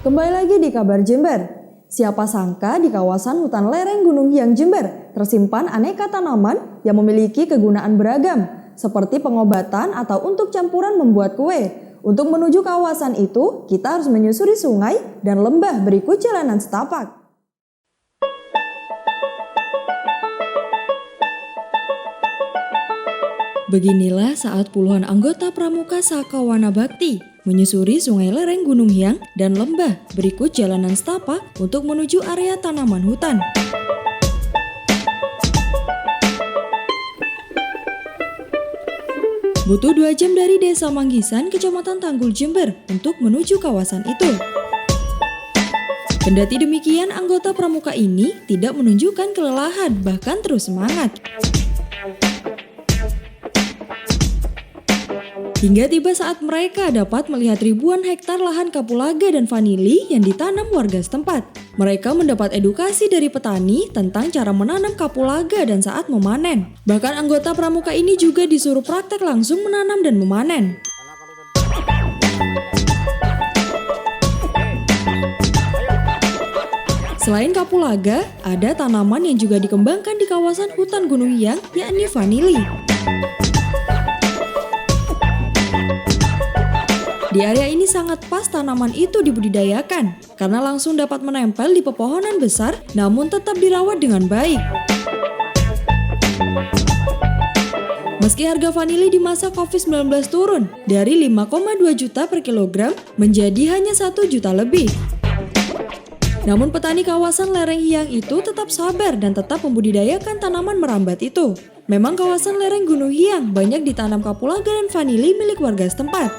Kembali lagi di Kabar Jember. Siapa sangka di kawasan hutan lereng Gunung Hiang Jember tersimpan aneka tanaman yang memiliki kegunaan beragam, seperti pengobatan atau untuk campuran membuat kue. Untuk menuju kawasan itu, kita harus menyusuri sungai dan lembah berikut jalanan setapak. Beginilah saat puluhan anggota Pramuka Saka Wanabakti menyusuri sungai lereng Gunung Hiang dan lembah berikut jalanan setapak untuk menuju area tanaman hutan. Butuh 2 jam dari Desa Manggisan, Kecamatan Tanggul, Jember untuk menuju kawasan itu. Kendati demikian, anggota Pramuka ini tidak menunjukkan kelelahan, bahkan terus semangat. Hingga tiba saat mereka dapat melihat ribuan hektar lahan kapulaga dan vanili yang ditanam warga setempat. Mereka mendapat edukasi dari petani tentang cara menanam kapulaga dan saat memanen. Bahkan anggota Pramuka ini juga disuruh praktek langsung menanam dan memanen. Selain kapulaga, ada tanaman yang juga dikembangkan di kawasan hutan Gunung Hiang, yakni vanili. Di area ini sangat pas tanaman itu dibudidayakan, karena langsung dapat menempel di pepohonan besar, namun tetap dirawat dengan baik. Meski harga vanili di masa COVID-19 turun dari 5,2 juta per kilogram menjadi hanya 1 juta lebih. Namun petani kawasan lereng Hiang itu tetap sabar dan tetap membudidayakan tanaman merambat itu. Memang kawasan lereng Gunung Hiang banyak ditanam kapulaga dan vanili milik warga setempat.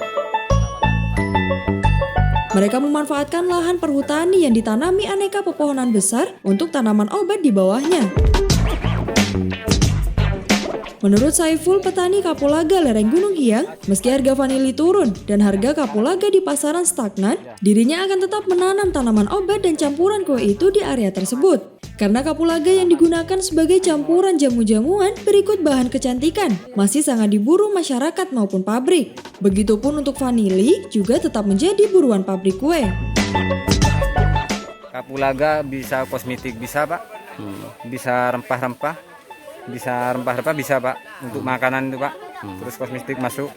Mereka memanfaatkan lahan perhutani yang ditanami aneka pepohonan besar untuk tanaman obat di bawahnya. Menurut Saiful, petani kapulaga lereng Gunung Hiang, meski harga vanili turun dan harga kapulaga di pasaran stagnan, dirinya akan tetap menanam tanaman obat dan campuran kue itu di area tersebut. Karena kapulaga yang digunakan sebagai campuran jamu-jamuan berikut bahan kecantikan masih sangat diburu masyarakat maupun pabrik. Begitupun untuk vanili juga tetap menjadi buruan pabrik kue. Kapulaga bisa kosmetik bisa Pak, bisa rempah-rempah, bisa Pak, untuk makanan itu Pak, terus kosmetik masuk.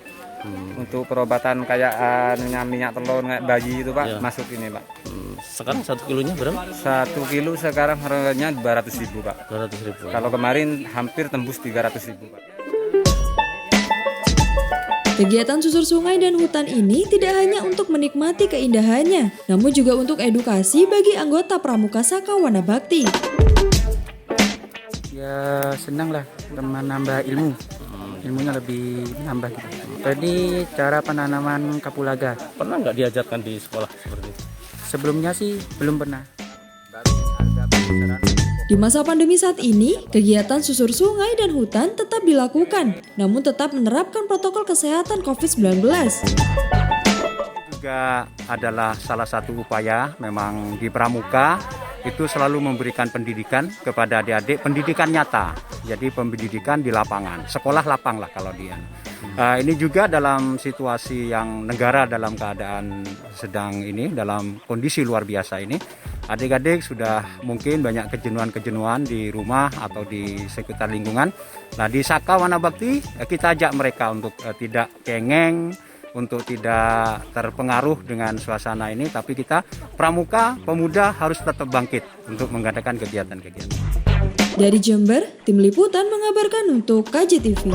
Untuk perobatan kayak minyak telur, kayak bayi itu Pak, masuk ini Pak. Sekarang 1 kilonya berapa? 1 kilo sekarang harganya 200.000 Pak. 200.000. Kalau kemarin hampir tembus 300.000 Pak. Kegiatan susur sungai dan hutan ini tidak hanya untuk menikmati keindahannya, namun juga untuk edukasi bagi anggota Pramuka Saka Wanabakti. Ya senang lah, menambah ilmunya lebih menambah gitu. Tadi cara penanaman kapulaga. Pernah nggak diajarkan di sekolah seperti itu? Sebelumnya sih belum pernah. Di masa pandemi saat ini, kegiatan susur sungai dan hutan tetap dilakukan, namun tetap menerapkan protokol kesehatan COVID-19. Juga adalah salah satu upaya memang di Pramuka itu selalu memberikan pendidikan kepada adik-adik, pendidikan nyata. Jadi pendidikan di lapangan, sekolah lapang lah kalau dia. Ini juga dalam situasi yang negara dalam keadaan sedang ini, dalam kondisi luar biasa ini. Adik-adik sudah mungkin banyak kejenuhan di rumah atau di sekitar lingkungan. Nah di Saka Wanabakti kita ajak mereka untuk tidak kengeng, untuk tidak terpengaruh dengan suasana ini, tapi kita Pramuka pemuda harus tetap bangkit untuk mengadakan kegiatan-kegiatan. Dari Jember, tim liputan mengabarkan untuk KJTV.